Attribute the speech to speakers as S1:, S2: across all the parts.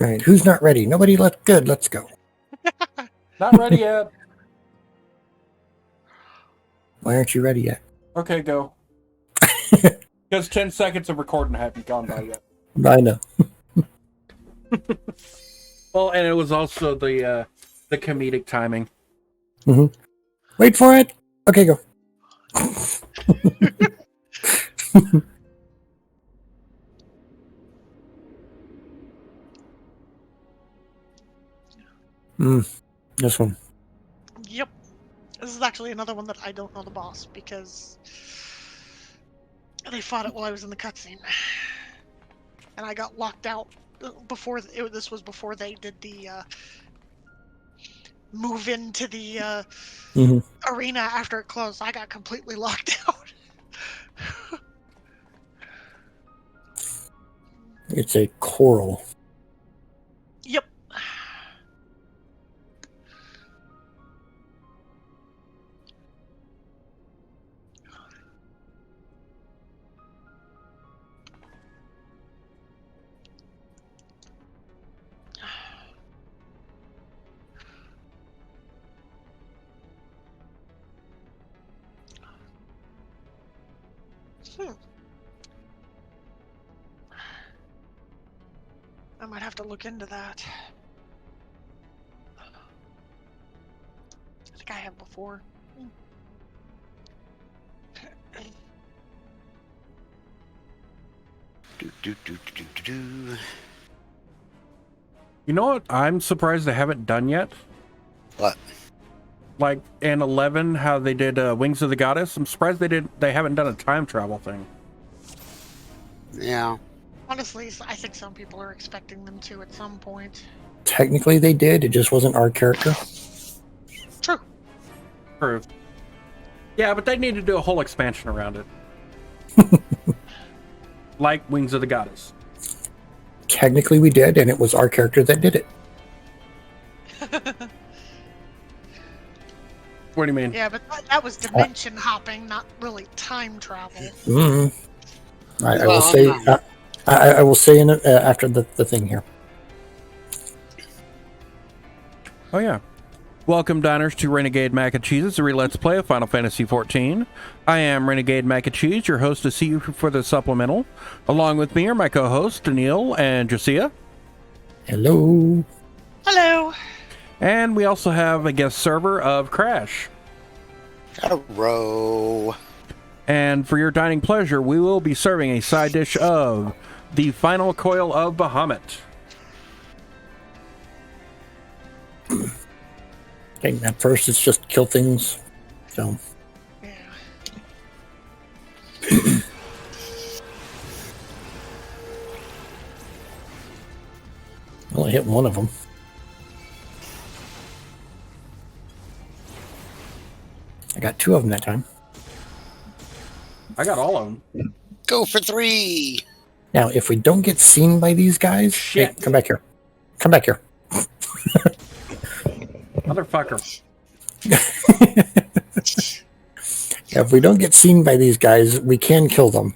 S1: All right, who's not ready? Nobody. Good. Let's go.
S2: Not ready yet.
S1: Why aren't you ready yet?
S2: Okay, go. Because 10 seconds of recording haven't gone by yet.
S1: I know.
S2: Well, and it was also the comedic timing.
S1: Mm-hmm. Wait for it. Okay, go. This one.
S3: Yep. This is actually another one that I don't know the boss because they fought it while I was in the cutscene, and I got locked out before this was before they did the move into the arena after it closed. I got completely locked out.
S1: It's a coral.
S3: Yep. I might have to look into that. I think I have before.
S2: You know what I'm surprised they haven't done yet?
S4: What?
S2: Like in 11, how they did Wings of the Goddess. I'm surprised they haven't done a time travel thing.
S4: Yeah.
S3: Honestly, I think some people are expecting them to at some point.
S1: Technically, they did. It just wasn't our character.
S3: True.
S2: True. Yeah, but they need to do a whole expansion around it. Like Wings of the Goddess.
S1: Technically, we did, and it was our character that did it.
S2: What do you mean?
S3: Yeah, but that was dimension hopping, not really time travel.
S1: Mm-hmm. I will say. I will say after the thing here.
S2: Oh yeah. Welcome, diners, to Renegade Mac and Cheese's Let's Play of Final Fantasy XIV. I am Renegade Mac and Cheese, your host to see you for the supplemental. Along with me are my co-hosts, Danille and Jocea.
S1: Hello.
S3: Hello.
S2: And we also have a guest server of Crash.
S4: Hello.
S2: And for your dining pleasure, we will be serving a side dish of the final Coil of Bahamut.
S1: Okay, at first it's just kill things. So.
S3: Yeah.
S1: Well, I hit one of them. I got two of them that time.
S2: I got all of them.
S4: Go for 3.
S1: Now, if we don't get seen by these guys,
S2: Shit.
S1: Hey, come back here. Come back here.
S2: Motherfucker.
S1: If we don't get seen by these guys, we can kill them.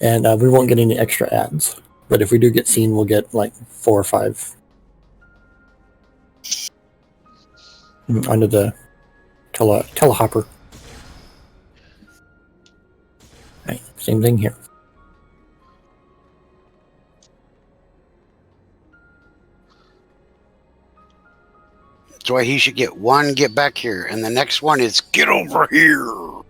S1: And we won't get any extra ads. But if we do get seen, we'll get like 4 or 5. Under the telehopper. Right, same thing here.
S4: That's why he should get one, get back here. And the next one is get over here.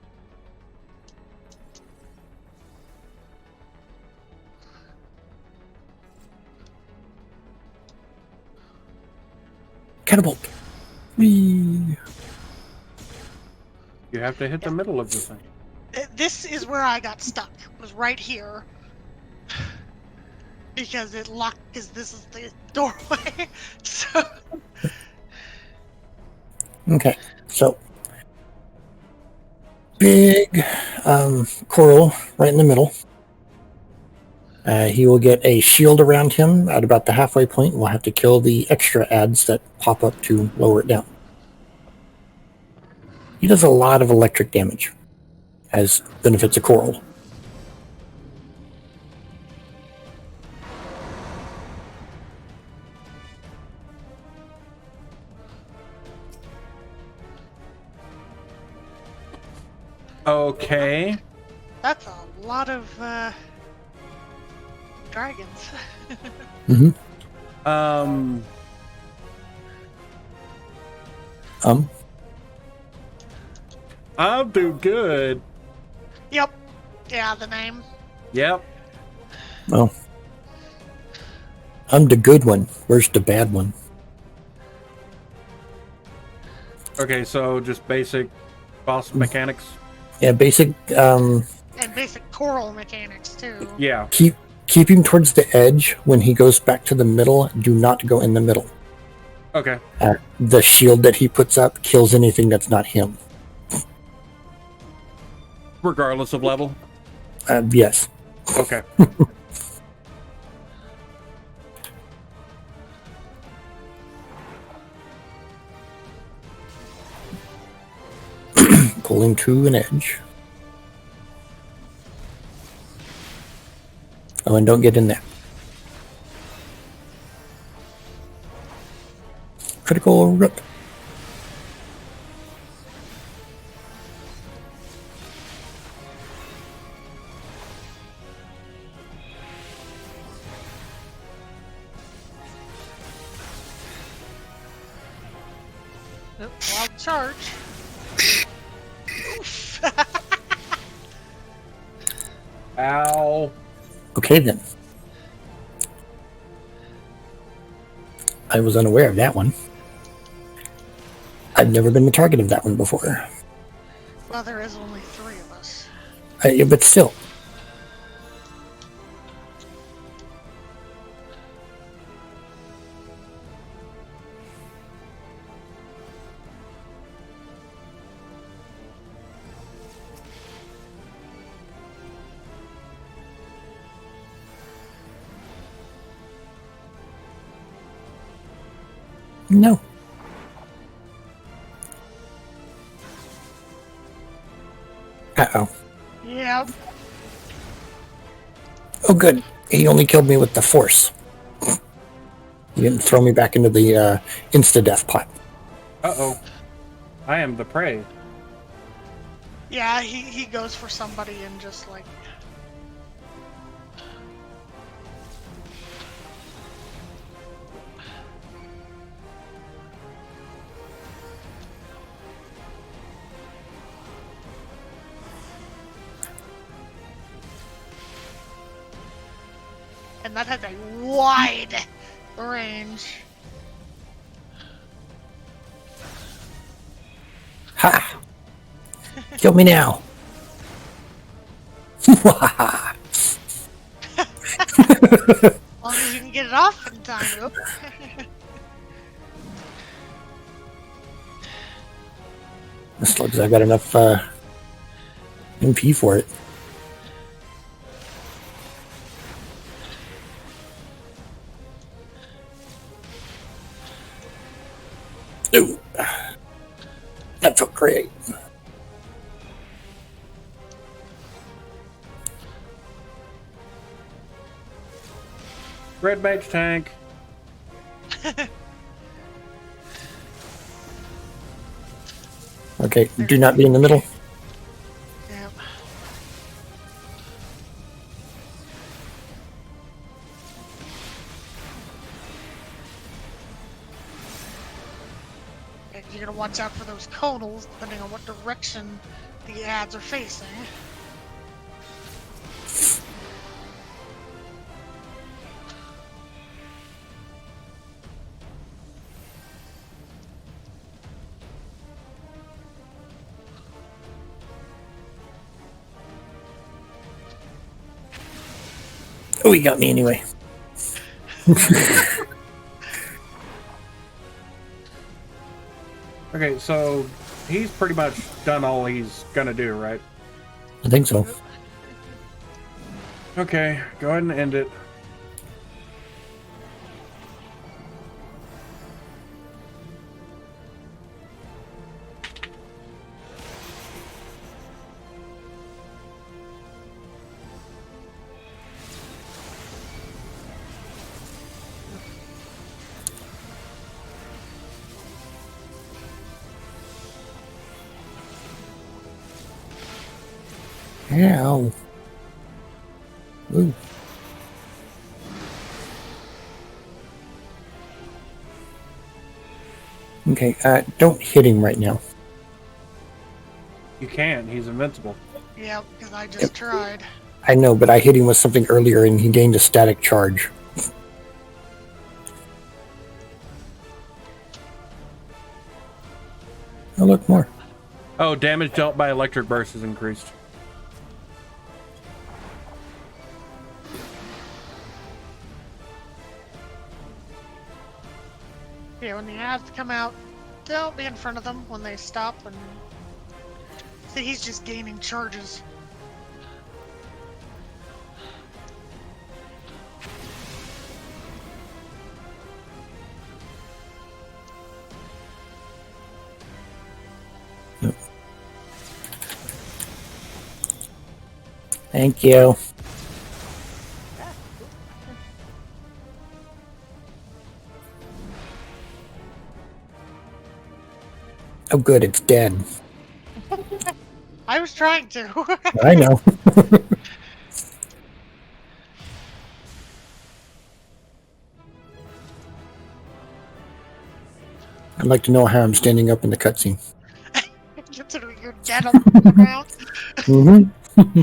S1: Catapult. Whee.
S2: You have to hit the middle of the thing.
S3: This is where I got stuck. Was right here. Because it locked, because this is the doorway. So.
S1: Okay, so big coral right in the middle. He will get a shield around him at about the halfway point. We'll have to kill the extra ads that pop up to lower it down. He does a lot of electric damage, as benefits a coral.
S2: Okay.
S3: That's a lot of dragons.
S1: Mm-hmm.
S2: I'll do good.
S3: Yep. Yeah, the name.
S2: Yep.
S1: Well, I'm the good one. Where's the bad one?
S2: Okay, so just basic boss mechanics.
S1: Yeah, basic.
S3: And basic choral mechanics, too.
S2: Yeah.
S1: Keep him towards the edge. When he goes back to the middle, do not go in the middle.
S2: Okay.
S1: The shield that he puts up kills anything that's not him.
S2: Regardless of level?
S1: Yes.
S2: Okay.
S1: Pulling to an edge. Oh, and don't get in there. Critical rip.
S3: Nope, wild charge. Oof.
S2: Ow.
S1: Okay, then. I was unaware of that one. I've never been the target of that one before.
S3: Well, there is only 3 of us.
S1: But still. No. Uh-oh.
S3: Yep.
S1: Oh, good. He only killed me with the force. He didn't throw me back into the insta-death pot.
S2: Uh-oh. I am the prey.
S3: Yeah, he goes for somebody and just like... And that has a wide range.
S1: Ha! Kill me now.
S3: As long as you can get it off in time. Oop.
S1: This looks like I got enough MP for it. Ooh. That felt great.
S2: Red mage tank.
S1: Okay, do not be in the middle.
S3: Yep. And you're gonna watch out for those conals, depending on what direction the ads are facing.
S1: Oh, he got me anyway.
S2: Okay, so he's pretty much done all he's gonna do, right?
S1: I think so.
S2: Okay, go ahead and end it.
S1: Ow. Ooh. Okay, don't hit him right now.
S2: You can't. He's invincible.
S3: Yeah, because I just tried.
S1: I know, but I hit him with something earlier and he gained a static charge. Oh, look, more.
S2: Oh, damage dealt by electric burst is increased.
S3: Yeah, when the ads come out, don't be in front of them when they stop. And see, he's just gaining charges.
S1: Thank you. Oh, good, it's dead.
S3: I was trying to.
S1: I know. I'd like to know how I'm standing up in the cutscene.
S3: Considering you're dead on the ground.
S1: Mm-hmm.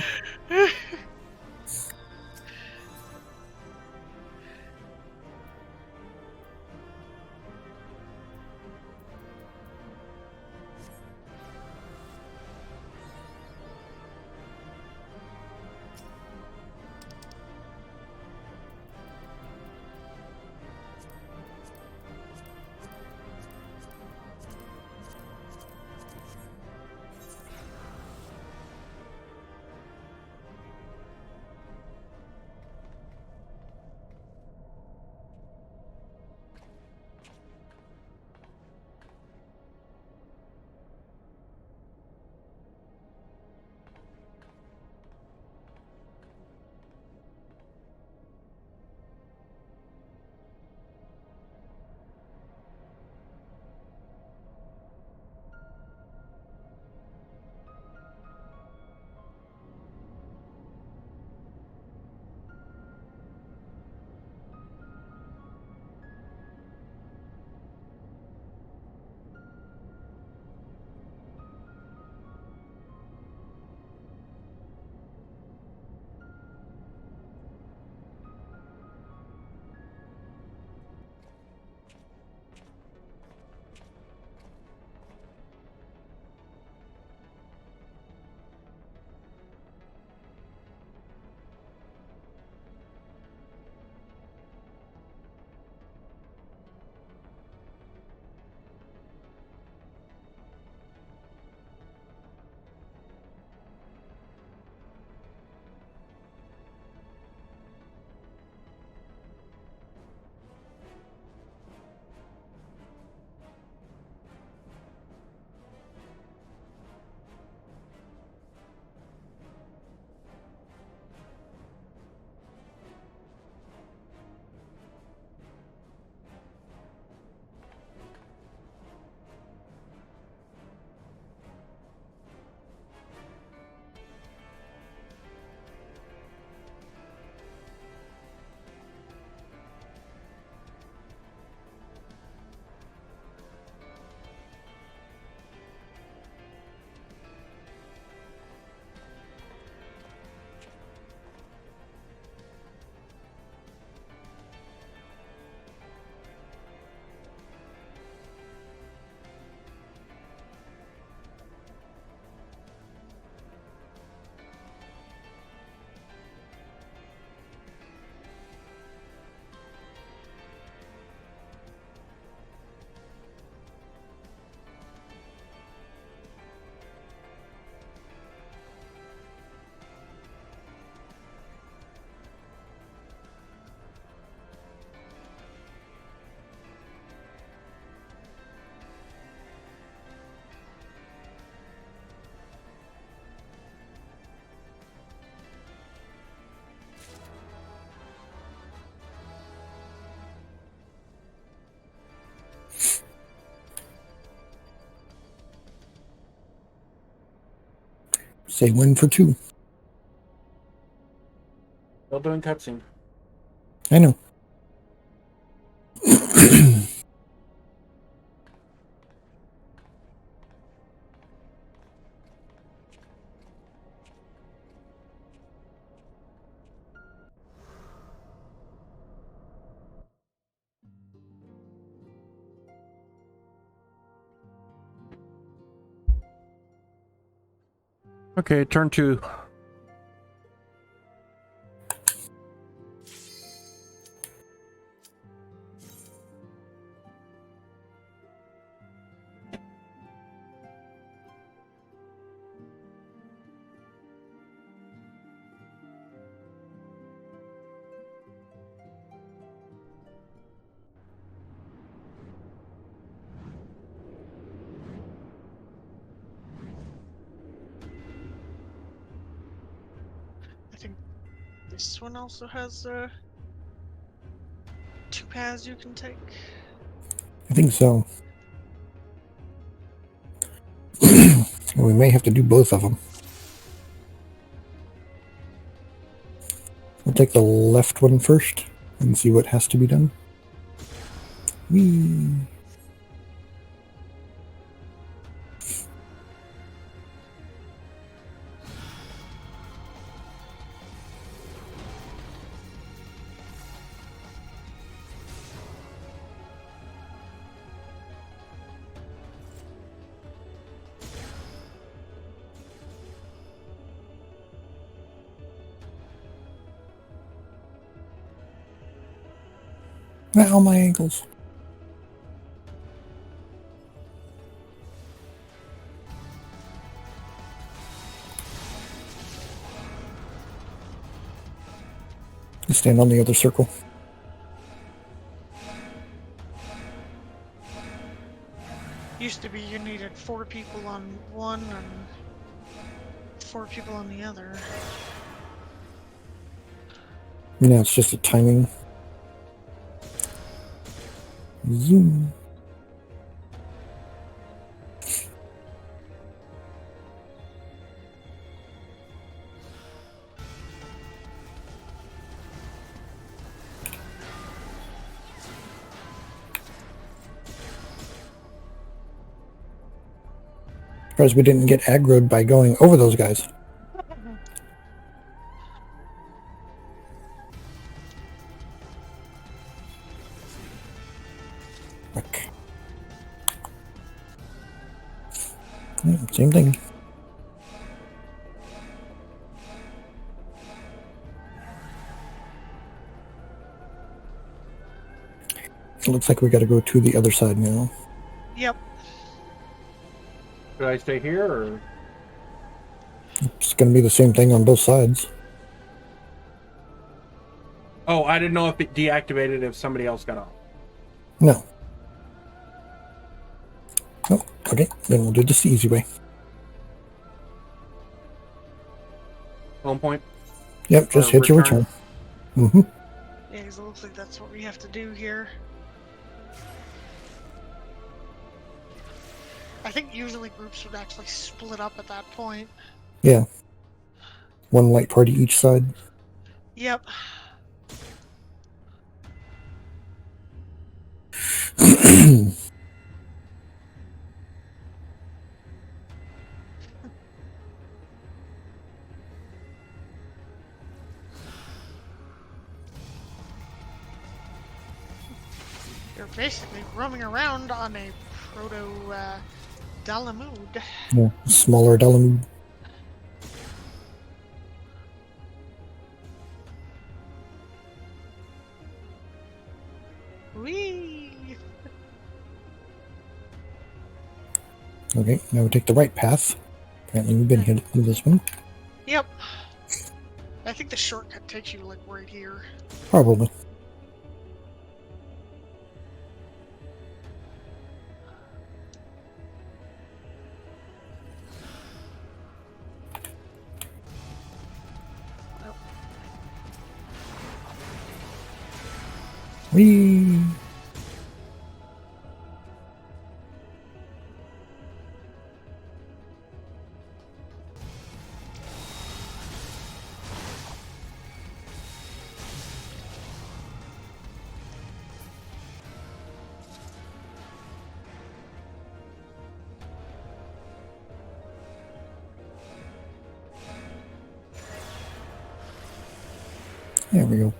S1: Say 1 for 2.
S2: doing cutscene.
S1: I know.
S2: Okay, turn 2.
S3: I think this one also has 2 paths you can take.
S1: I think so. We may have to do both of them. We'll take the left one first and see what has to be done. Whee! Ow, my ankles. You stand on the other circle.
S3: Used to be you needed 4 people on one and 4 people on the other.
S1: Now it's just a timing. Zoom. Surprised we didn't get aggroed by going over those guys. Okay. Yeah, same thing. It looks like we got to go to the other side now.
S3: Yep.
S2: Should I stay here or?
S1: It's going to be the same thing on both sides.
S2: Oh, I didn't know if it deactivated if somebody else got off.
S1: No. Oh, okay. Then we'll do this the easy way.
S2: Home point?
S1: Yep, just hit your return. Mm-hmm.
S3: Yeah, because it looks like that's what we have to do here. I think usually groups would actually split up at that point.
S1: Yeah. One light party each side.
S3: Yep. You're basically roaming around on a proto Dalamud.
S1: Yeah, smaller Dalamud.
S3: Whee!
S1: Okay, now we take the right path. Apparently we've been hit with this one.
S3: Yep. I think the shortcut takes you like right here.
S1: Probably. Whee! There we go.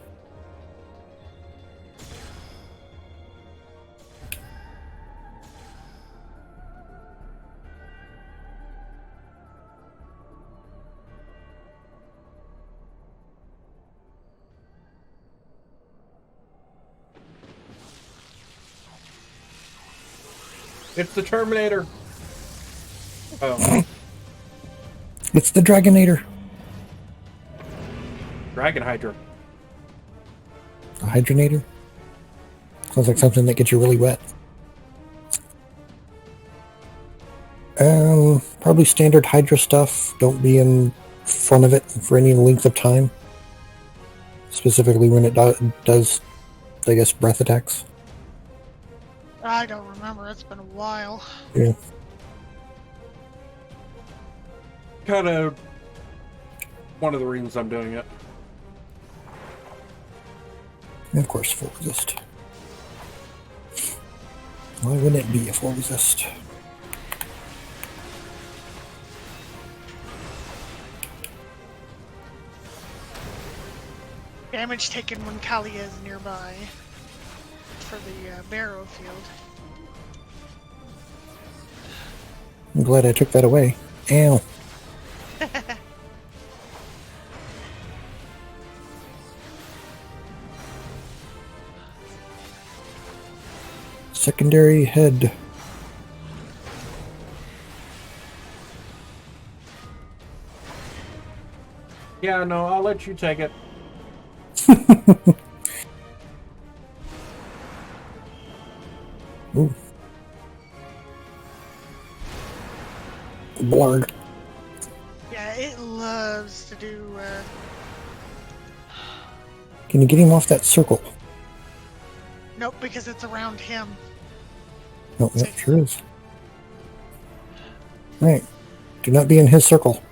S2: It's the Terminator. Oh,
S1: It's the Dragonator.
S2: Dragon Hydra.
S1: A Hydronator. Sounds like something that gets you really wet. Probably standard Hydra stuff. Don't be in front of it for any length of time. Specifically when it does, I guess, breath attacks.
S3: I don't remember. It's been a while.
S1: Yeah.
S2: Kind of one of the reasons I'm doing it.
S1: And of course, full resist. Why wouldn't it be a full resist?
S3: Damage taken when Kalia is nearby for the Barrow field.
S1: I'm glad I took that away. Ow. Secondary head.
S2: Yeah, no, I'll let you take it.
S1: Ooh. Blarg.
S3: Yeah, it loves to do.
S1: Can you get him off that circle?
S3: Nope, because it's around him.
S1: No, that sure is. Right. Do not be in his circle.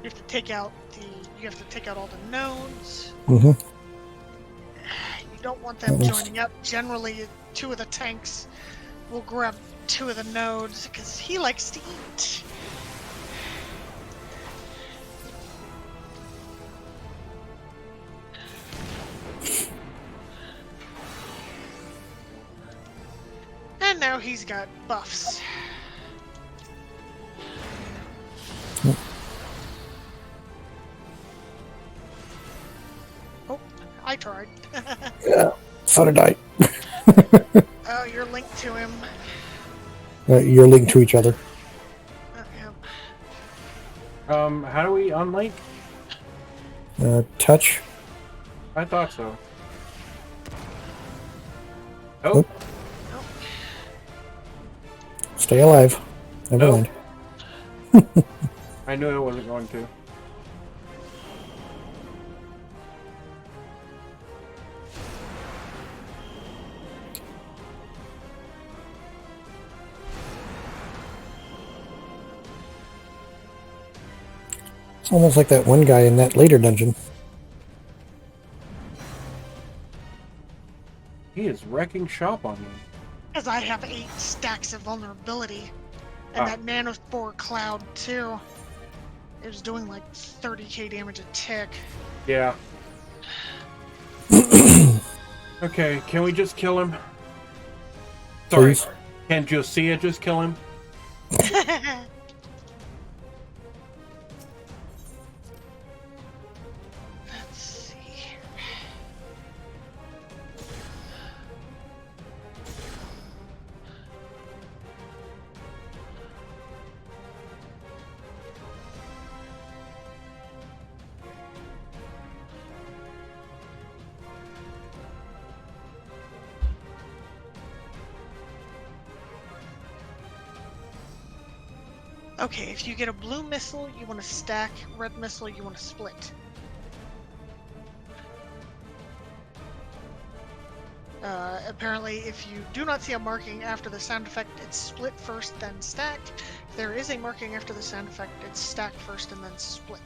S3: You have to take out all the nodes.
S1: Mm-hmm.
S3: You don't want them
S1: That looks-
S3: joining up. Generally, two of the tanks will grab two of the nodes because he likes to eat. And now he's got buffs. Oh, I tried.
S1: Yeah, so did I.
S3: Oh, you're linked to him.
S1: You're linked to each other.
S3: Yeah.
S2: How do we unlink?
S1: Touch.
S2: I thought so.
S1: Oh.
S3: Nope.
S1: Stay alive. Never
S2: No.
S1: mind.
S2: I knew I wasn't going to.
S1: It's almost like that one guy in that later dungeon.
S2: He is wrecking shop on me.
S3: Because I have 8 stacks of vulnerability. And that nanospore cloud, too. It was doing like 30k damage a tick.
S2: Yeah. Okay, can we just kill him? Sorry.
S1: Please.
S2: Can Jocea just kill him?
S3: Let's see. Okay, if you get a blue missile, you want to stack. Red missile, you want to split. Apparently, if you do not see a marking after the sound effect, it's split first, then stacked. If there is a marking after the sound effect, it's stacked first and then split.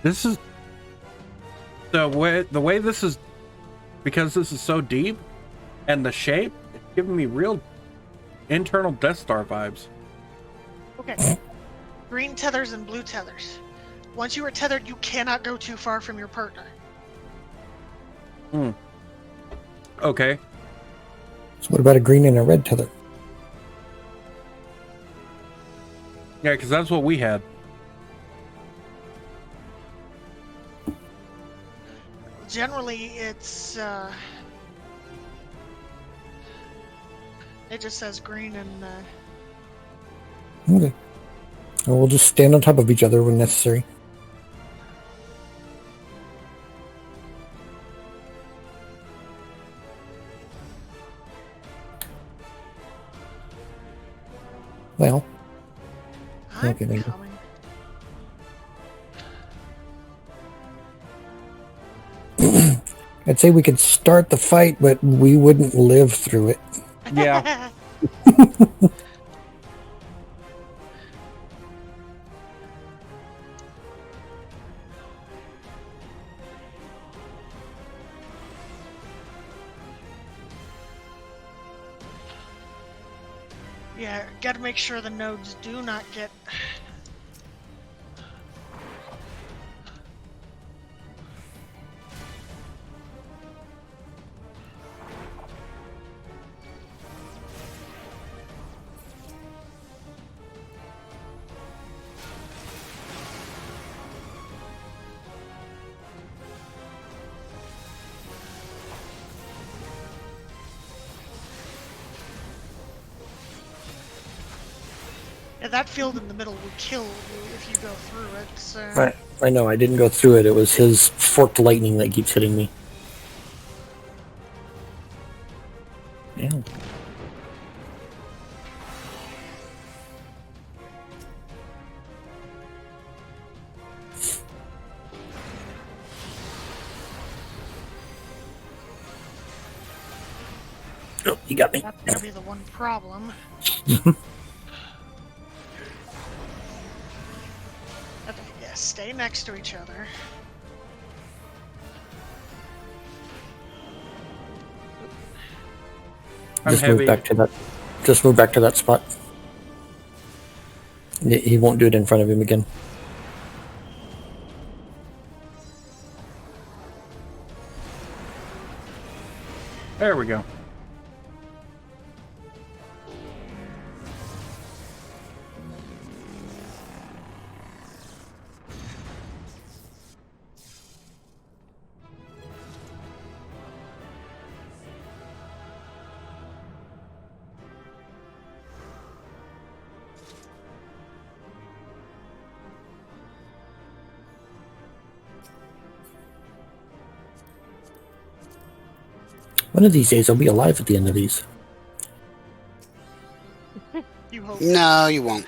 S2: This is the way this is, because this is so deep, and the shape, it's giving me real internal Death Star vibes.
S3: Okay. Green tethers and blue tethers. Once you are tethered, you cannot go too far from your partner.
S2: Okay.
S1: So what about a green and a red tether?
S2: Yeah, because that's what we had.
S3: Generally, it's it just says green and
S1: Okay. Well, we'll just stand on top of each other when necessary. Well,
S3: I'm
S1: Okay, maybe.
S3: coming.
S1: I'd say we could start the fight, but we wouldn't live through it.
S2: Yeah.
S3: Yeah, gotta make sure the nodes do not get... Yeah, that field in the middle will kill you if you go through it, so...
S1: I know, I didn't go through it. It was his forked lightning that keeps hitting me. Yeah. Oh, you got me.
S3: That's gonna be the one problem. Okay, yeah, stay next to each other.
S2: I'm
S1: Just
S2: heavy.
S1: move back to that. Just move back to that spot. He won't do it in front of him again.
S2: There we go.
S1: One of these days, I'll be alive at the end of these.
S3: You hope.
S4: No, you won't.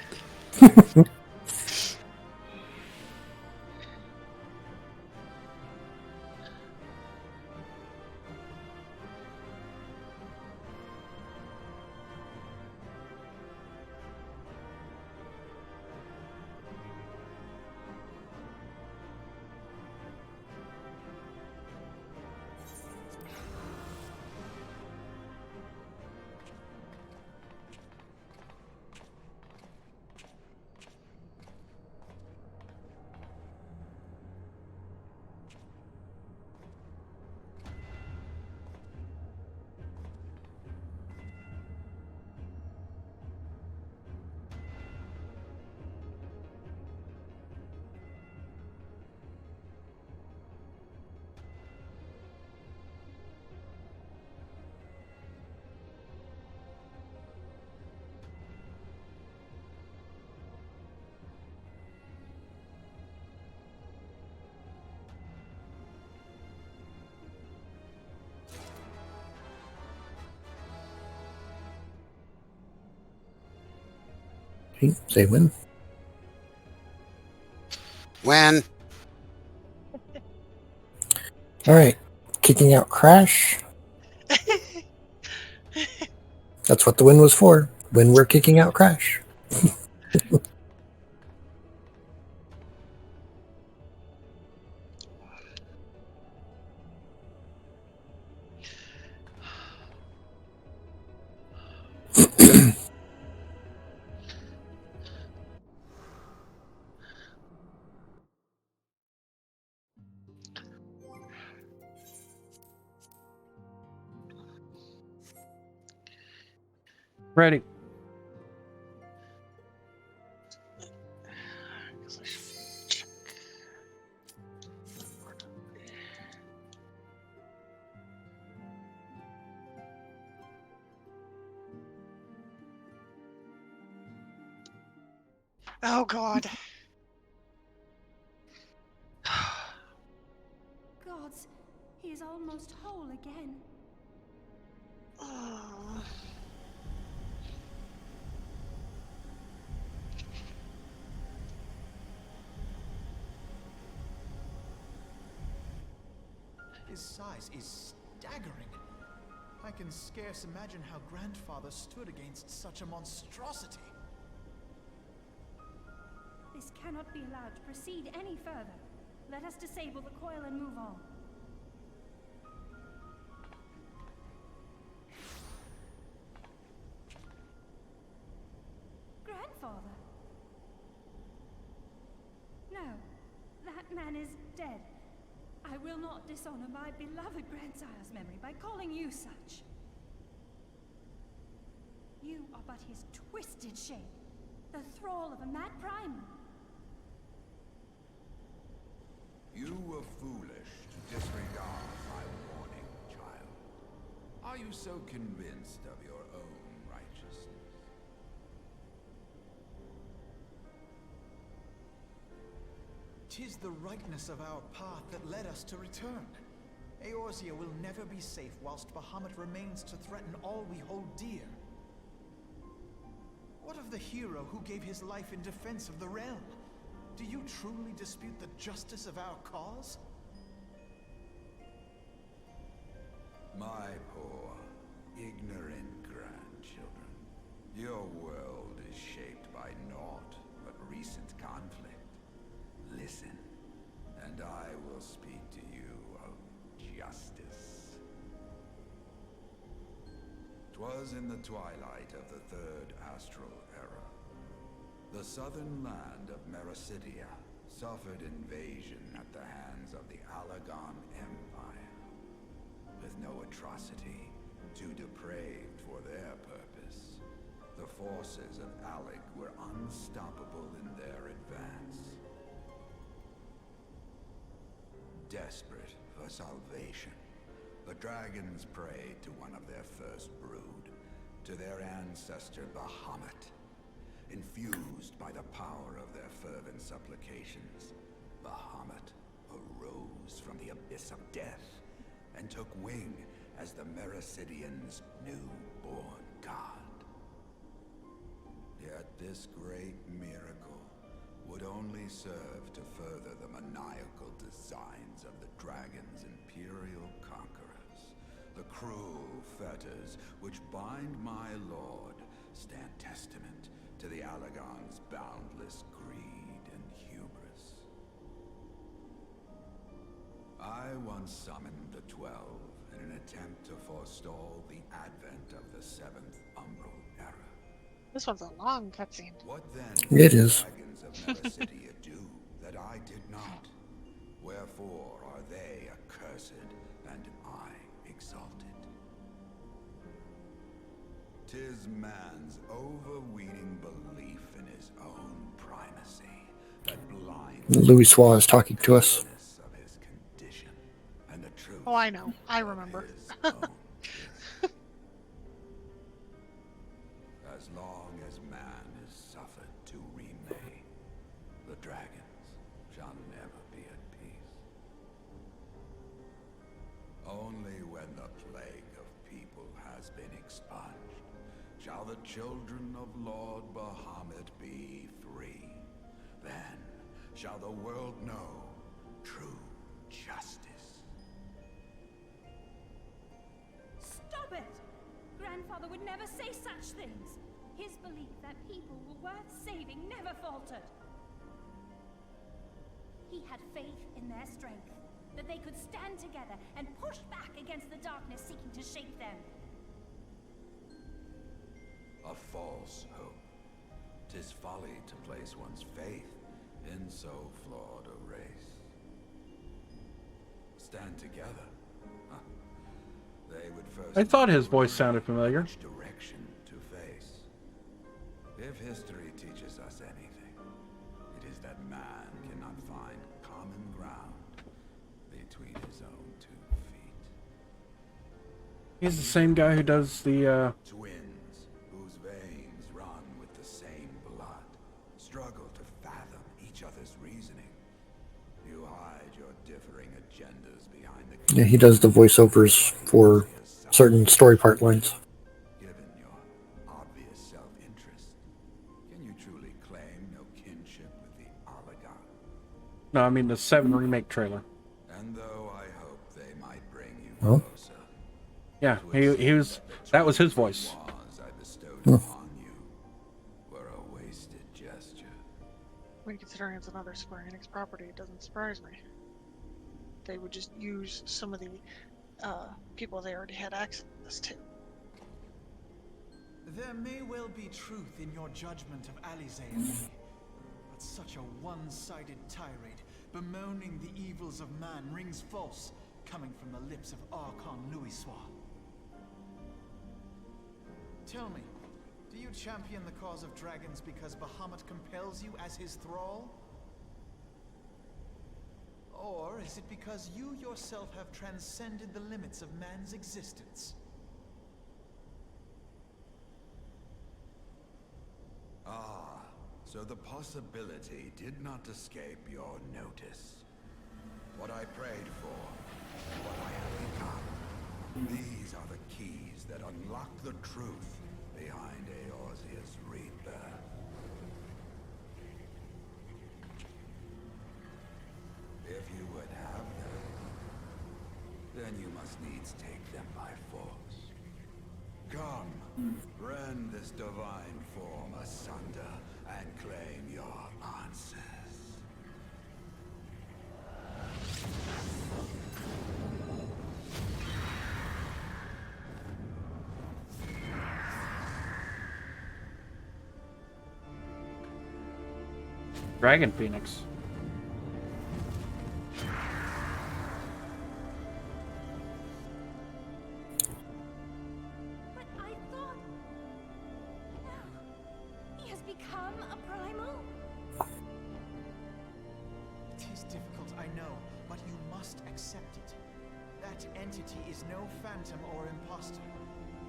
S1: Okay, say when.
S4: When?
S1: All right, kicking out Crash. That's what the win was for. When we're kicking out Crash.
S2: Ready.
S3: Oh God.
S5: Gods, he is almost whole again.
S3: Oh.
S6: His size is staggering. I can scarce imagine how Grandfather stood against such a monstrosity.
S5: This cannot be allowed to proceed any further. Let us disable the coil and move on. Grandfather? No, that man is dead. I will not dishonor my beloved grandsire's memory by calling you such. You are but his twisted shape, the thrall of a mad primal.
S7: You were foolish to disregard my warning, child. Are you so convinced of your own righteousness?
S6: Tis the rightness of our path that led us to return. Eorzea will never be safe whilst Bahamut remains to threaten all we hold dear. What of the hero who gave his life in defense of the realm? Do you truly dispute the justice of our cause?
S7: My poor, ignorant grandchildren. Your world is shaped by naught but recent conflict. Listen, and I will speak to you of justice. 'Twas in the twilight of the third astral era. The southern land of Mericidia suffered invasion at the hands of the Alagon Empire. With no atrocity too depraved for their purpose, the forces of Alec were unstoppable in their advance. Desperate for salvation, the dragons prayed to one of their first brood, to their ancestor Bahamut. Infused by the power of their fervent supplications, Bahamut arose from the abyss of death and took wing as the Mericidians' newborn god. Yet this great miracle would only serve to further the maniacal designs of the dragon's imperial conquerors. The cruel fetters which bind my lord stand testament to the Alagon's boundless greed and hubris. I once summoned the 12 in an attempt to forestall the advent of the 7th Umbral Era.
S3: This one's a long cutscene.
S7: What then
S1: It
S7: did the
S1: is.
S7: dragons of Mericidia do that I did not? Wherefore are they accursed and I exalted? 'Tis man's overweening belief in his own primacy that blinds
S1: Louis Swa is talking to us.
S7: the of his condition and the truth.
S3: Oh, I know. I remember.
S7: of his own truth. As long as man is suffered to remain, the dragons shall never be at peace. Only when the plague of people has been expunged shall the children of Lord Bahamut be free. Then shall the world know true justice.
S5: Stop it! Grandfather would never say such things. His belief that people were worth saving never faltered. He had faith in their strength, that they could stand together and push back against the darkness seeking to shape them.
S7: A false hope. 'Tis folly to place one's faith in so flawed a race. Stand together. Huh. They would first
S2: I thought his voice sounded familiar.
S7: which direction to face. If history teaches us anything, it is that man cannot find common ground between his own 2 feet.
S2: He's the same guy who does the,
S7: Twins whose veins run with the same blood struggle to fathom each other's reasoning. You hide your differing agendas behind the...
S1: Yeah, he does the voiceovers for certain story part lines.
S7: Given your obvious self-interest, can you truly claim no kinship with the oligarch?
S2: No, I mean the 7 remake trailer.
S7: And though I hope they might bring you
S1: Oh.
S7: closer,
S2: Yeah, he was, that was his voice.
S7: laws I bestowed upon you were a wasted gesture.
S3: When considering it's another Square Enix property, it doesn't surprise me. They would just use some of the people they already had access to.
S6: There may well be truth in your judgment of Alize and me, but such a one-sided tirade bemoaning the evils of man rings false, coming from the lips of Archon Louisoix. Tell me, do you champion the cause of dragons because Bahamut compels you as his thrall? Or is it because you yourself have transcended the limits of man's existence?
S7: Ah, so the possibility did not escape your notice. What I prayed for, and what I have become. These are the keys that unlock the truth behind Eorzea's rebirth. If you would have them, then you must needs take them by force. Come, rend this divine form asunder and claim your answers.
S2: Dragon Phoenix.
S5: But I thought... No. He has become a primal?
S6: It is difficult, I know, but you must accept it. That entity is no phantom or imposter.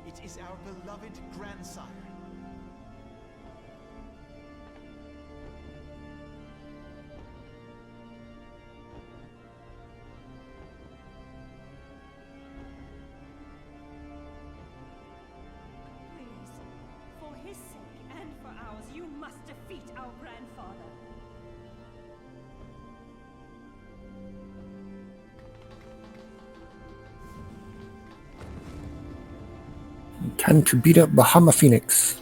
S6: It is our beloved grandsire.
S5: Please, for his sake and for ours, you must defeat our grandfather.
S1: Time to beat up Bahamut Phoenix.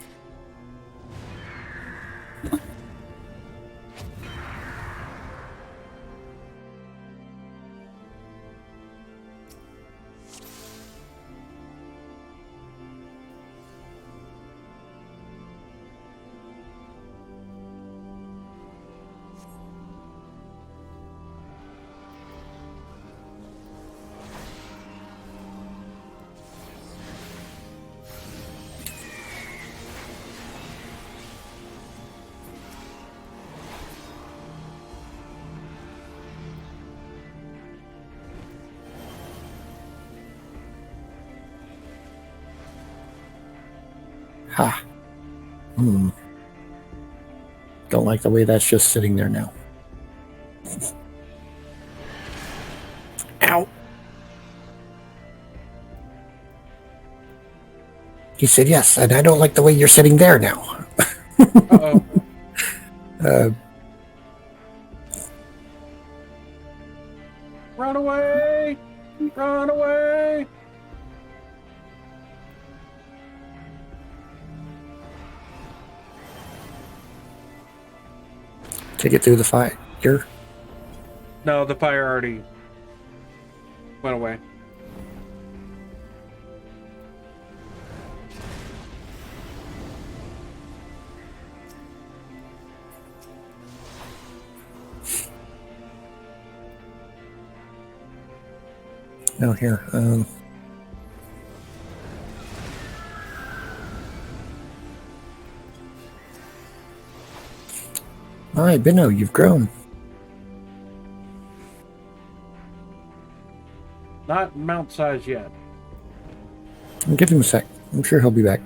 S1: Ha. Don't like the way that's just sitting there now. Ow. He said yes, and I don't like the way you're sitting there now.
S2: Uh-oh. Run away! Run away!
S1: Take it through the fire.
S2: No, the fire already went away.
S1: No, here. Hi, Binno, you've grown.
S2: Not mount size yet.
S1: Give him a sec. I'm sure he'll be back.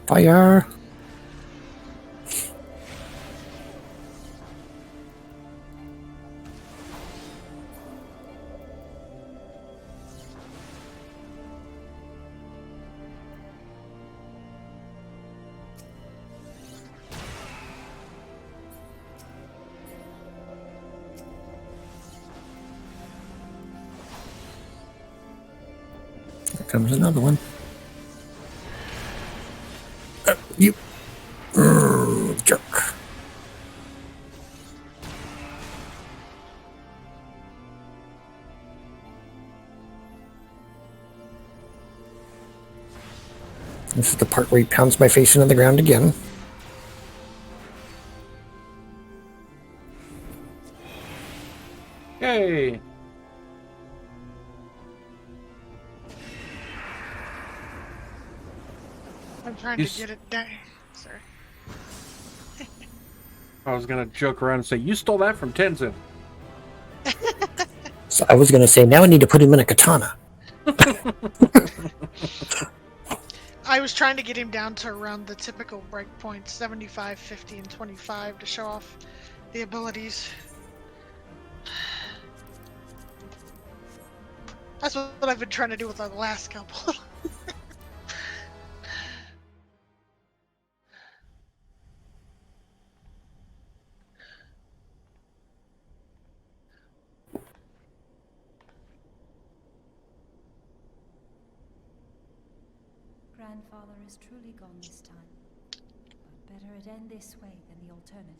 S1: Fire! Here comes another one. You jerk. This is the part where he pounds my face into the ground again.
S2: Yay!
S3: I'm trying to get it down. Sorry.
S2: I was gonna joke around and say, you stole that from Tenzin.
S1: So I was going to say, now I need to put him in a katana.
S3: I was trying to get him down to around the typical breakpoints, 75, 50, and 25 to show off the abilities. That's what I've been trying to do with the last couple.
S5: Grandfather is truly gone this time, but better it end this way than the alternative.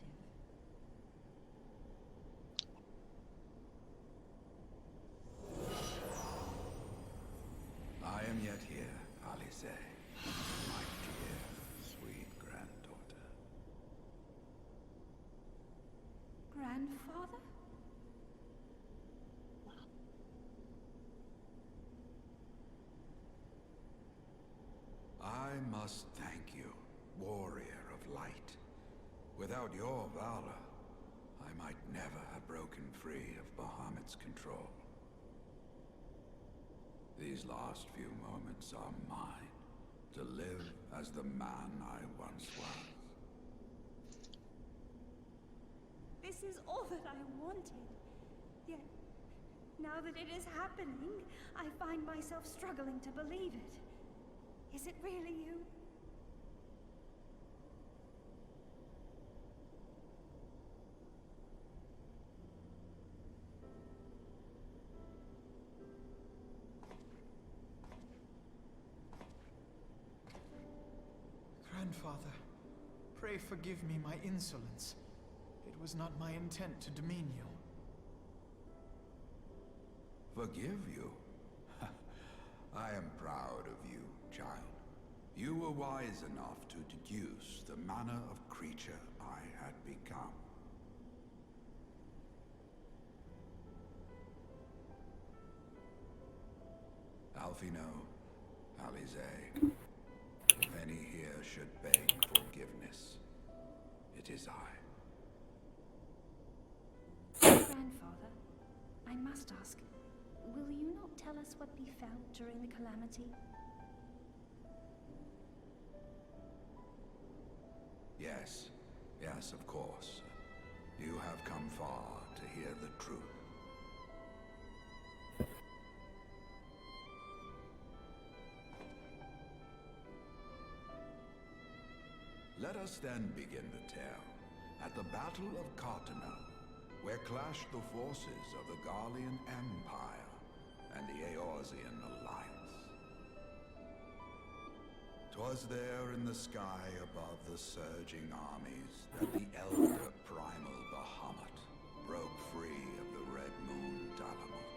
S7: I am yet here, Alice, my dear, sweet granddaughter.
S5: Grandfather?
S7: I must thank you, warrior of light. Without your valor, I might never have broken free of Bahamut's control. These last few moments are mine, to live as the man I once was.
S5: This is all that I wanted. Yet, now that it is happening, I find myself struggling to believe it. Is it really you?
S6: Grandfather, pray forgive me my insolence. It was not my intent to demean you.
S7: Forgive you? I am proud of you, child. You were wise enough to deduce the manner of creature I had become. Alfino, Alize, if any here should beg forgiveness, it is I.
S5: Grandfather, I must ask, will you not tell us what befell during the calamity?
S7: Yes, yes, of course. You have come far to hear the truth. Let us then begin the tale at the Battle of Cartano, where clashed the forces of the Garlean Empire and the Eorzean Alliance. 'Twas there in the sky above the surging armies that the elder primal Bahamut broke free of the Red Moon Dalamut.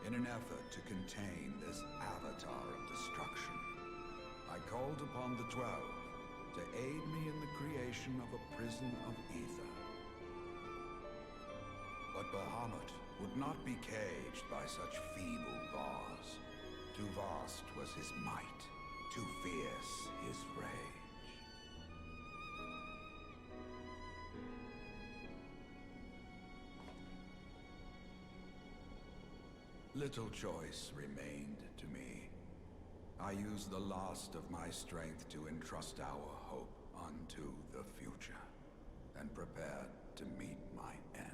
S7: In an effort to contain this avatar of destruction, I called upon the 12 to aid me in the creation of a prison of ether. Bahamut would not be caged by such feeble bars. Too vast was his might, too fierce his rage. Little choice remained to me. I used the last of my strength to entrust our hope unto the future, and prepared to meet my end.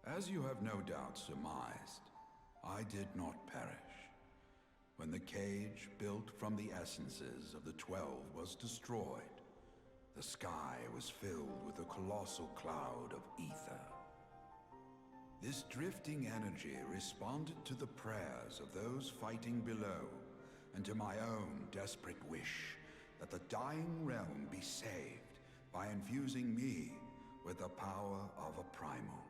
S7: As you have no doubt surmised, I did not perish. When the cage built from the essences of the 12 was destroyed, the sky was filled with a colossal cloud of ether. This drifting energy responded to the prayers of those fighting below, and to my own desperate wish that the dying realm be saved by infusing me with the power of a primal.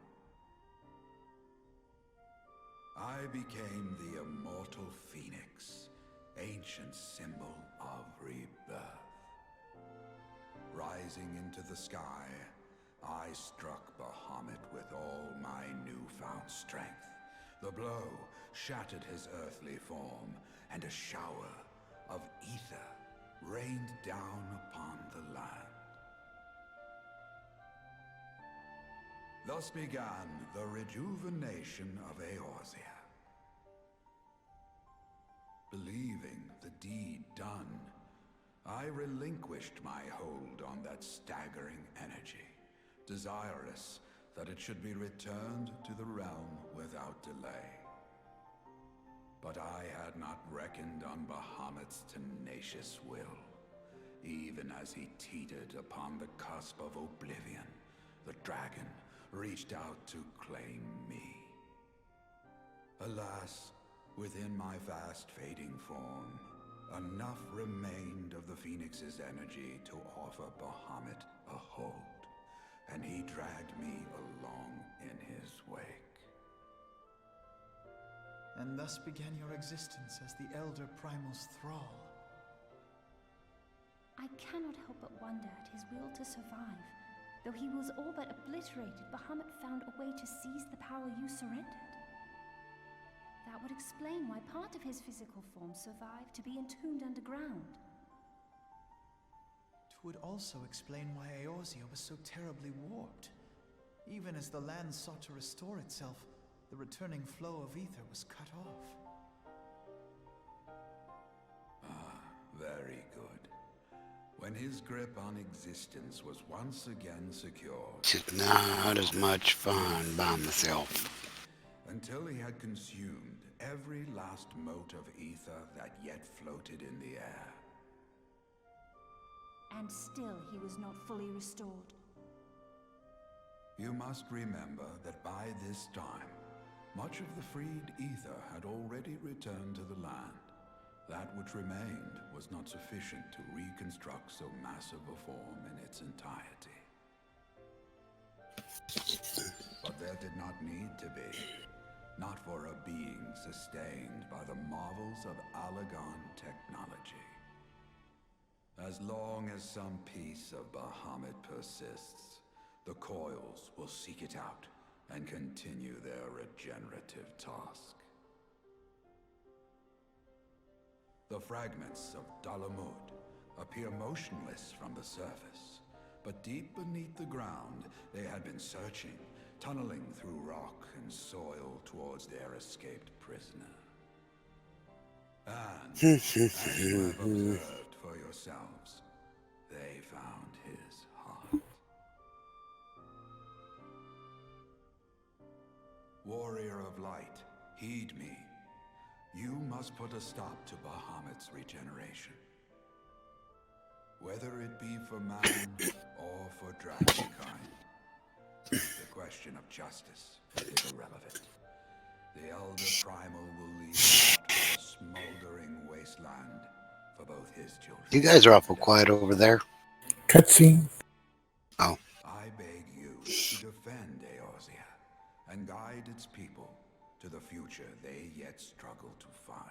S7: I became the immortal phoenix, ancient symbol of rebirth. Rising into the sky, I struck Bahamut with all my newfound strength. The blow shattered his earthly form, and a shower of ether rained down upon the land. Thus began the rejuvenation of Eorzea. Believing the deed done, I relinquished my hold on that staggering energy, desirous that it should be returned to the realm without delay. But I had not reckoned on Bahamut's tenacious will. Even as he teetered upon the cusp of oblivion, the dragon reached out to claim me. Alas, within my fast fading form, enough remained of the Phoenix's energy to offer Bahamut a hold, and he dragged me along in his
S6: and thus began your existence as the Elder Primal's thrall.
S5: I cannot help but wonder at his will to survive. Though he was all but obliterated, Bahamut found a way to seize the power you surrendered. That would explain why part of his physical form survived to be entombed underground.
S6: It would also explain why Eorzea was so terribly warped. Even as the land sought to restore itself, the returning flow of ether was cut off.
S7: Very good. When his grip on existence was once again secured,
S4: It's not as much fun by myself.
S7: until he had consumed every last mote of ether that yet floated in the air.
S5: And still he was not fully restored.
S7: You must remember that by this time, much of the freed ether had already returned to the land. That which remained was not sufficient to reconstruct so massive a form in its entirety. But there did not need to be. Not for a being sustained by the marvels of Allagan technology. As long as some piece of Bahamut persists, the Coils will seek it out and continue their regenerative task. The fragments of Bahamut appear motionless from the surface, but deep beneath the ground they had been searching, tunneling through rock and soil towards their escaped prisoner. And, as you have observed for yourselves, they found his heart. Warrior of Light, heed me. You must put a stop to Bahamut's regeneration. Whether it be for man or for dragonkind, the question of justice is irrelevant. The Elder Primal will leave out a smoldering wasteland for both his children.
S4: You guys are awful quiet over there.
S1: Cutscene.
S4: Oh.
S7: I beg you to defend Eorzea and guide its people to the future they yet struggle to find.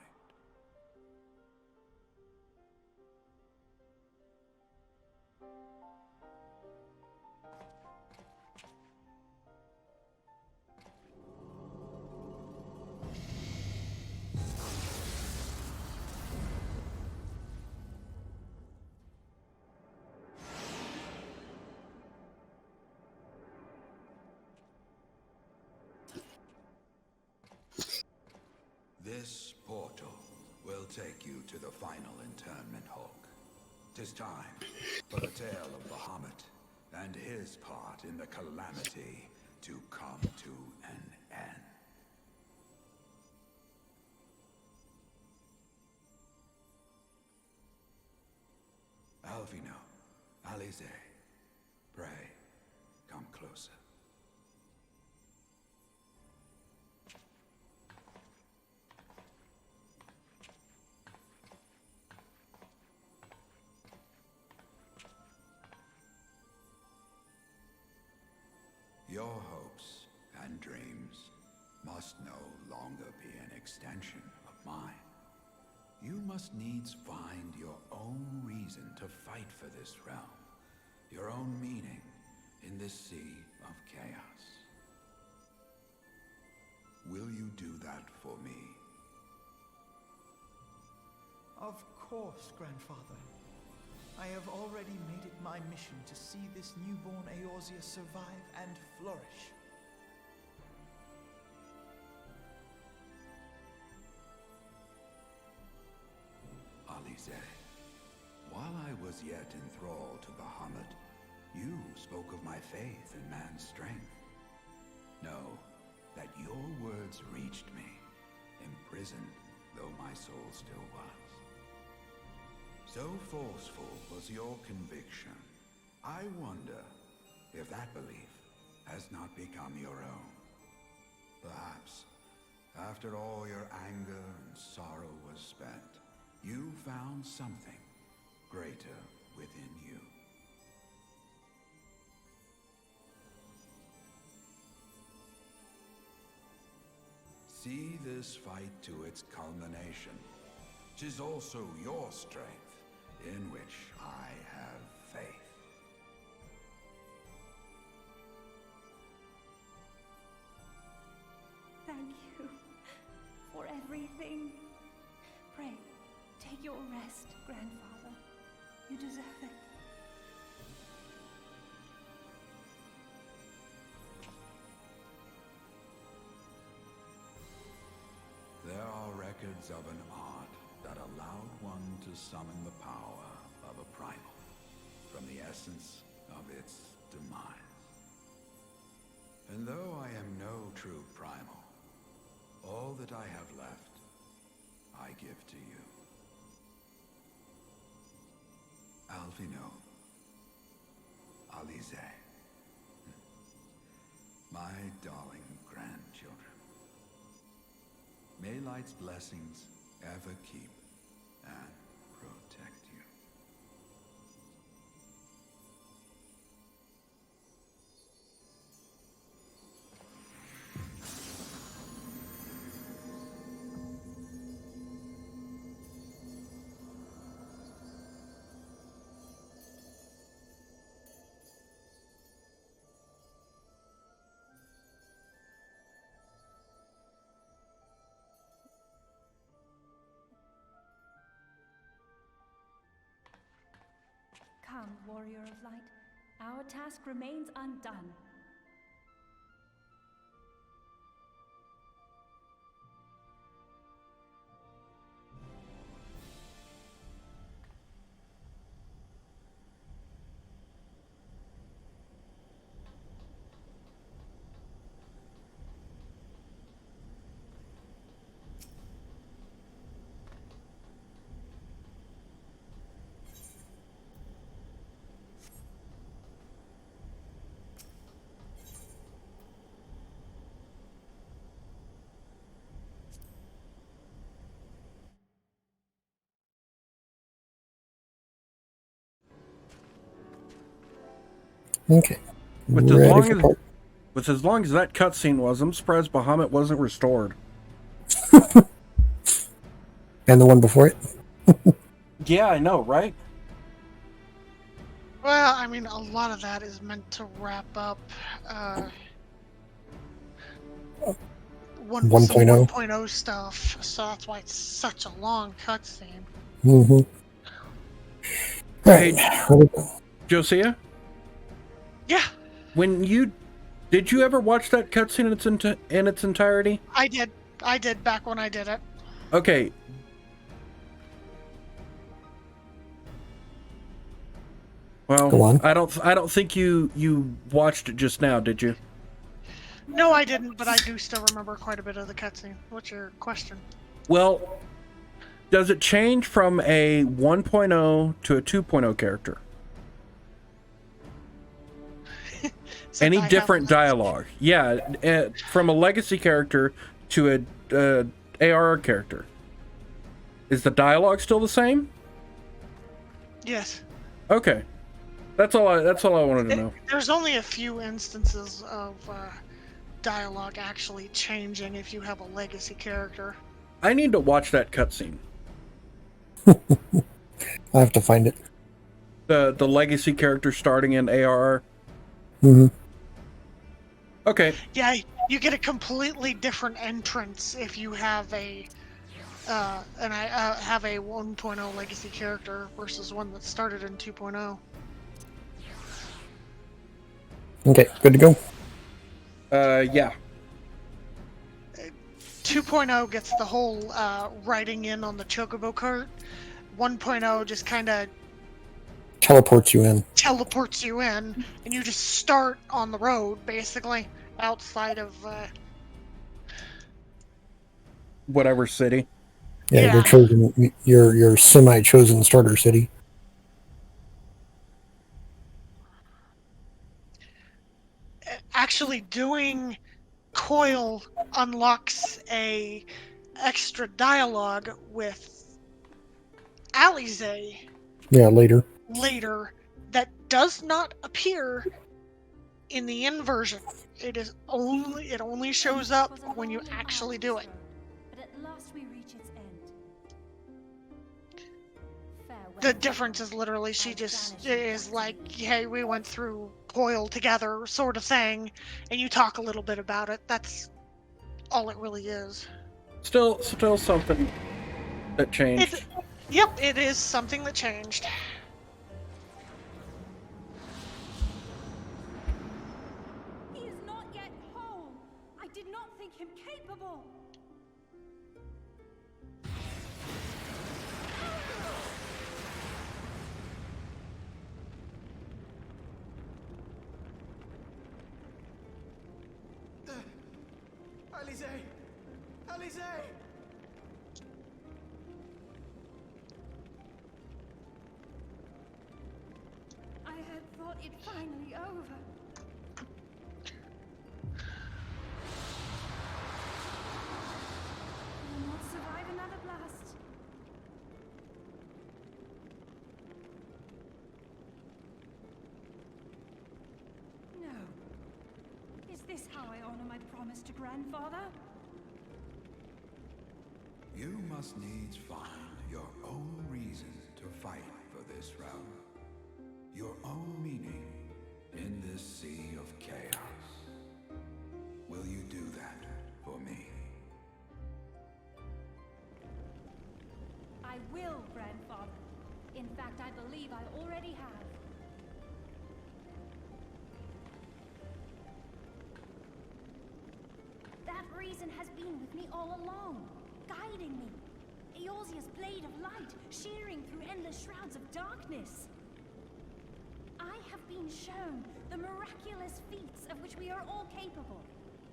S7: This portal will take you to the final internment hulk. 'Tis time for the tale of Bahamut and his part in the calamity to come to an end. Alvino, Alize, pray, come closer. Your hopes and dreams must no longer be an extension of mine. You must needs find your own reason to fight for this realm, your own meaning in this sea of chaos. Will you do that for me?
S6: Of course, Grandfather. I have already made it my mission to see this newborn Eorzea survive and flourish.
S7: Alize, while I was yet enthralled to Bahamut, you spoke of my faith in man's strength. Know that your words reached me, imprisoned though my soul still was. So forceful was your conviction, I wonder if that belief has not become your own. Perhaps, after all your anger and sorrow was spent, you found something greater within you. See this fight to its culmination. 'Tis also your strength, in which I have faith.
S5: Thank you for everything. Pray, take your rest, grandfather. You deserve it.
S7: There are records of an art that allowed one to summon the power of a primal from the essence of its demise. And though I am no true primal, all that I have left, I give to you. Alvino, Alize, my darling grandchildren. May light's blessings ever keep and protect you.
S5: Come, warrior of light. Our task remains undone.
S1: Okay.
S2: With
S1: Ready for part-
S2: as long as that cutscene was, I'm surprised Bahamut wasn't restored.
S1: And the one before it?
S2: Yeah, I know, right?
S3: Well, I mean, a lot of that is meant to wrap up
S1: 1.0.
S3: 1.0 stuff, so that's why it's such a long cutscene.
S1: Mm-hmm. Right.
S2: Jocea?
S3: Yeah,
S2: Did you ever watch that cutscene in its entirety?
S3: I did. I did back when I did it.
S2: Okay. Well,
S1: Go on.
S2: I don't think you watched it just now, did you?
S3: No, I didn't, but I do still remember quite a bit of the cutscene. What's your question?
S2: Well, does it change from a 1.0 to a 2.0 character? Any different dialogue? Yeah, from a legacy character to a ARR character. Is the dialogue still the same?
S3: Yes.
S2: Okay, that's all I wanted to know.
S3: There's only a few instances of dialogue actually changing if you have a legacy character.
S2: I need to watch that cutscene.
S1: I have to find it.
S2: The legacy character starting in ARR.
S1: Mm-hmm.
S2: Okay.
S3: Yeah, you get a completely different entrance if you have a have a 1.0 legacy character versus one that started in 2.0.
S1: Okay, good to go.
S2: Yeah.
S3: 2.0 gets the whole riding in on the chocobo cart. 1.0 just kind of
S1: Teleports you in.
S3: teleports you in, and you just start on the road, basically, outside of...
S2: Whatever city.
S1: Yeah, you're chosen. Your semi-chosen starter city.
S3: Actually, doing Coil unlocks a extra dialogue with Alize
S1: Yeah, later.
S3: that does not appear in the inversion, it only shows up when you actually do it.
S5: But at last we reach its end. Farewell.
S3: The difference is literally she just is like, hey, we went through Coil together, sort of thing, and you talk a little bit about it. That's all it really is.
S2: Still something that changed.
S3: Yep, it is something that changed.
S5: He is not yet whole. I did not think him capable.
S6: Alize!
S5: I had thought it finally over. I will not survive another blast. No. Is this how I honor my promise to grandfather?
S7: You must needs find your own reason to fight for this realm. Your own meaning in this sea of chaos. Will you do that for me?
S5: I will, grandfather. In fact, I believe I already have. That reason has been with me all along, guiding me. Eorzea's blade of light, shearing through endless shrouds of darkness. I have been shown the miraculous feats of which we are all capable,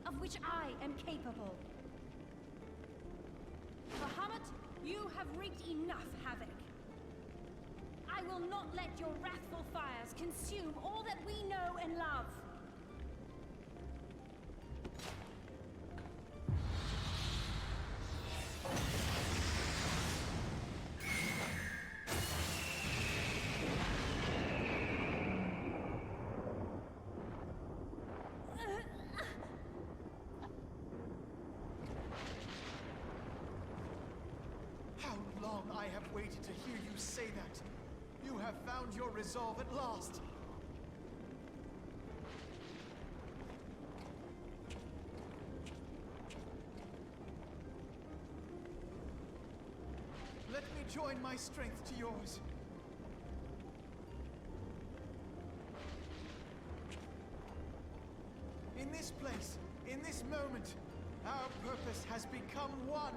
S5: of which I am capable. Bahamut, you have wreaked enough havoc. I will not let your wrathful fires consume all that we know and love.
S6: I have waited to hear you say that. You have found your resolve at last. Let me join my strength to yours. In this place, in this moment, our purpose has become one.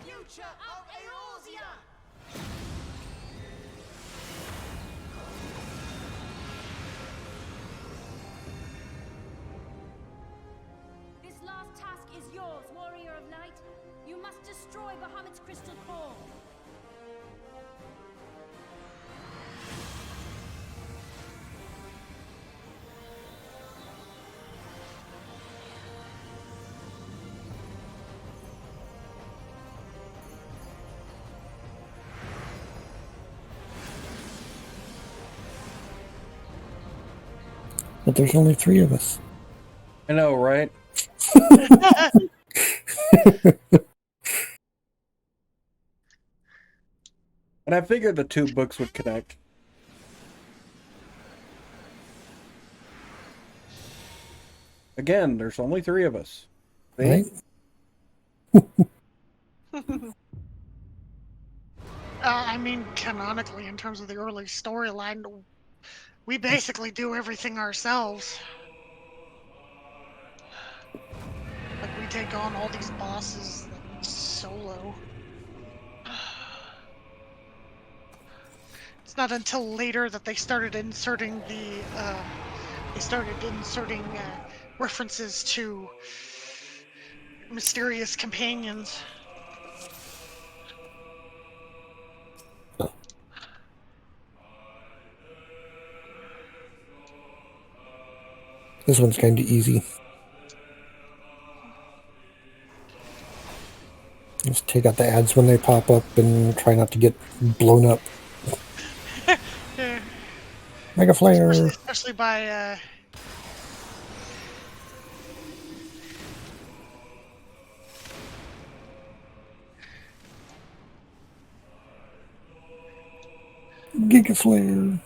S6: Future of Eorzea!
S5: This last task is yours, Warrior of Light. You must destroy Bahamut's crystal core.
S1: But there's only 3 of us.
S2: I know, right? And I figured the 2 books would connect. Again, there's only 3 of us.
S1: Right?
S3: I mean, canonically, in terms of the early storyline, we basically do everything ourselves. Like, we take on all these bosses solo. It's not until later that they started inserting references to mysterious companions.
S1: This one's kind of easy. Just take out the ads when they pop up and try not to get blown up.
S3: Yeah.
S1: Mega Flare.
S3: Especially by
S1: Giga Flare.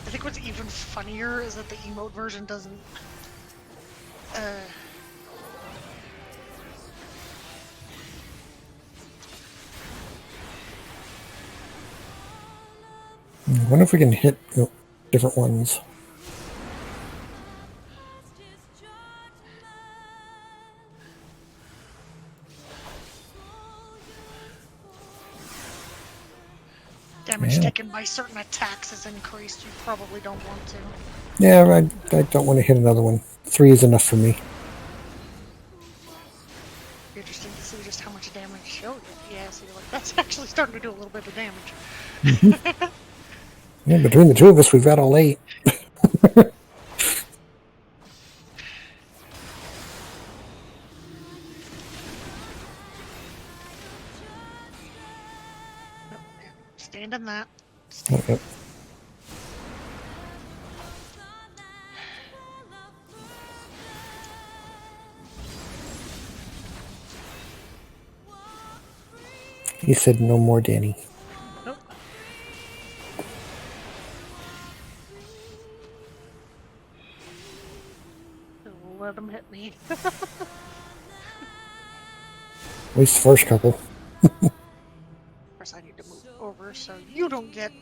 S3: I think what's even funnier is that the emote version doesn't
S1: I wonder if we can hit different ones.
S3: damage taken by certain attacks is increased. You probably don't want to.
S1: Yeah, I don't want to hit another one. 3 is enough for me.
S3: Interesting to see just how much damage. Oh, yeah, so you're like, that's actually starting to do a little bit of damage.
S1: Mm-hmm. Yeah, between the two of us, we've got all 8.
S3: Stand in that.
S1: Okay. He said no more, Danny.
S3: Nope. Let him hit me.
S1: At least the first couple.
S3: Of course, I need to move over so you don't get.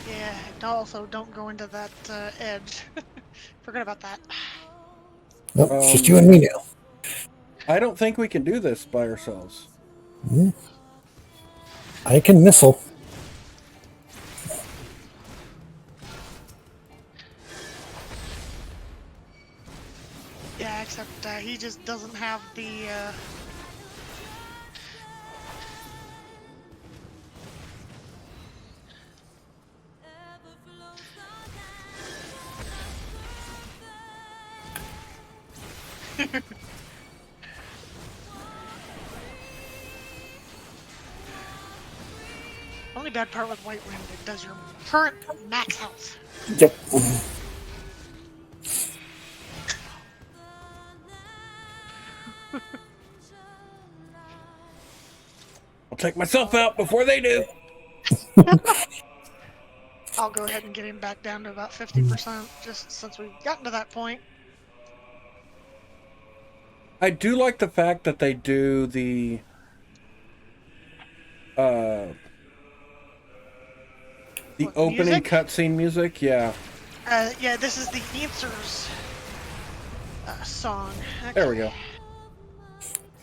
S3: Yeah, also don't go into that edge. Forget about that.
S1: Nope, it's just you and me now.
S2: I don't think we can do this by ourselves.
S1: I can missile.
S3: Yeah, except he just doesn't have the. Only bad part with White Wind, it does your current max health.
S1: Yep.
S2: I'll take myself out before they do.
S3: I'll go ahead and get him back down to about 50%, just since we've gotten to that point.
S2: I do like the fact that they do the opening cutscene music. Yeah.
S3: Yeah, this is the Answers song. Okay.
S2: There we go.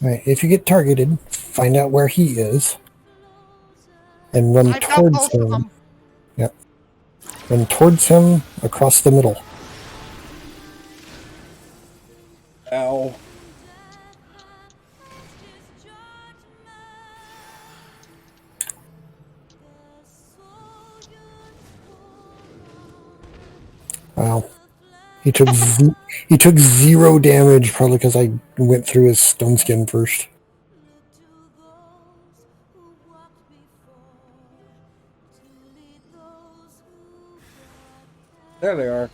S1: Right, if you get targeted, find out where he is, and run
S3: I've got
S1: towards
S3: both of
S1: him.
S3: them.
S1: Yep. Run towards him across the middle.
S2: Ow.
S1: Wow. He took he took 0 damage, probably because I went through his stone skin first.
S2: There they are.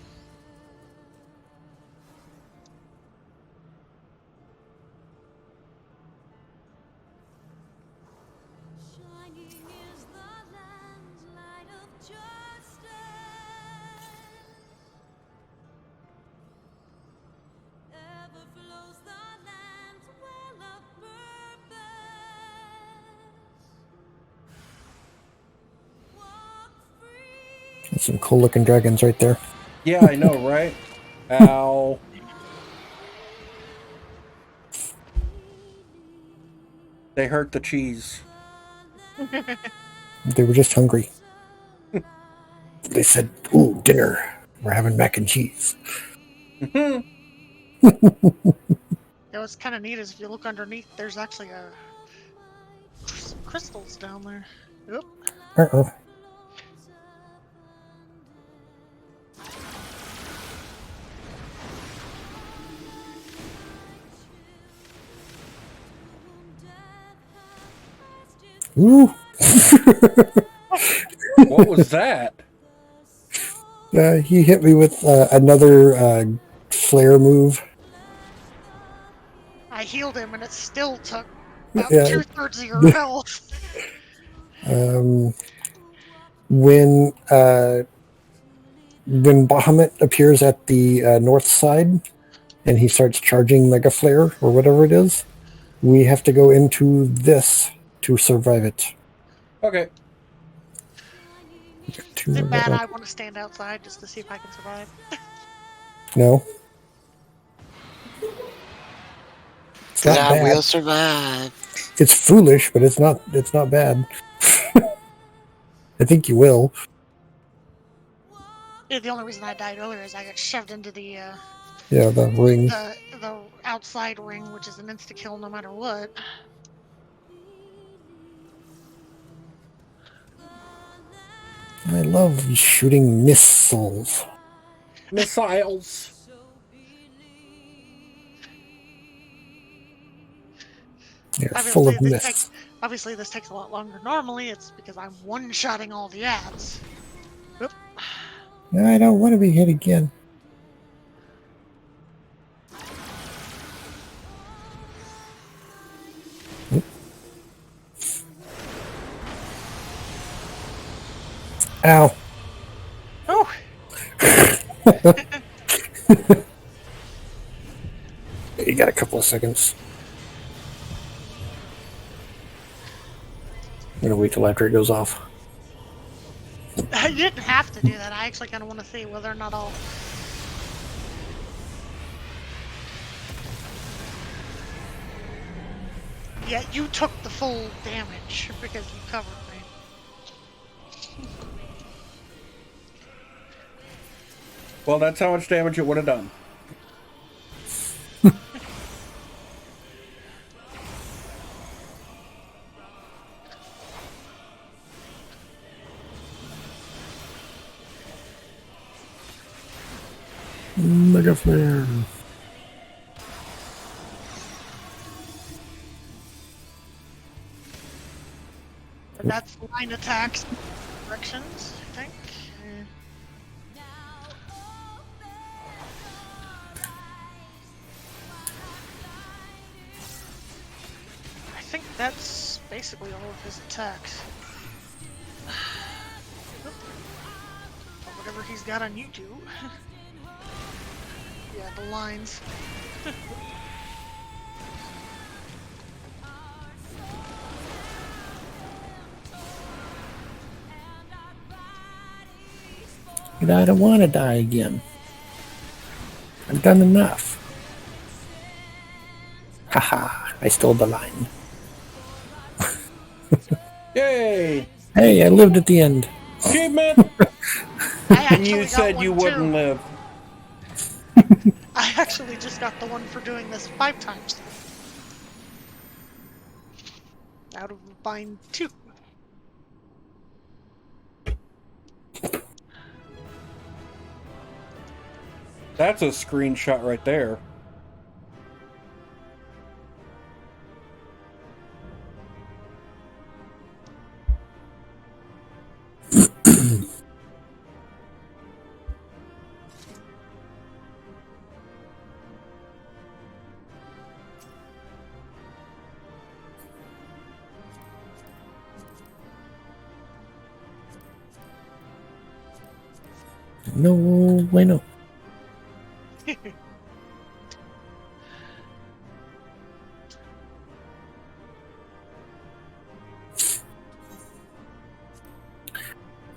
S1: There's some cool looking dragons right there.
S2: Yeah, I know, right? Ow. They hurt the cheese.
S1: They were just hungry. They said, "Ooh, dinner. We're having mac and cheese."
S3: What's kind of neat is if you look underneath, there's actually some crystals down there. Oop.
S1: Uh-oh. Ooh.
S2: What was that?
S1: He hit me with another flare move.
S3: I healed him, and it still took about
S1: Yeah.
S3: 2/3 of your health.
S1: When Bahamut appears at the north side and he starts charging Mega Flare or whatever it is, we have to go into this to survive it.
S2: Okay.
S3: Is it bad I want to stand outside just to see if I can survive?
S1: No. It's not
S4: I
S1: bad.
S4: will survive.
S1: It's foolish, but it's not bad. I think you will.
S3: Yeah, the only reason I died earlier is I got shoved into the
S1: The ring.
S3: the outside ring, which is an insta kill no matter what.
S1: I love shooting missiles.
S2: Missiles.
S1: They're full of myths.
S3: Obviously, this takes a lot longer. Normally, it's because I'm one-shotting all the ads. Oop.
S1: I don't want to be hit again. Oop. Ow.
S3: Oh!
S1: You got a couple of seconds. I'm going to wait till after it goes off.
S3: You didn't have to do that. I actually kind of want to see whether or not I'll... Yeah, you took the full damage because you covered me.
S2: Well, that's how much damage it would have done.
S1: Mega Flare.
S3: And that's line attacks directions, I think. I think that's basically all of his attacks. Or whatever he's got on YouTube. Yeah, the lines.
S1: But I don't want to die again. I've done enough. Haha, I stole the line.
S2: Yay!
S1: Hey, I lived at the end.
S2: Achievement!
S3: And
S2: You said you wouldn't live.
S3: I actually just got the one for doing this 5 times. Out of buying 2.
S2: That's a screenshot right there.
S1: No bueno.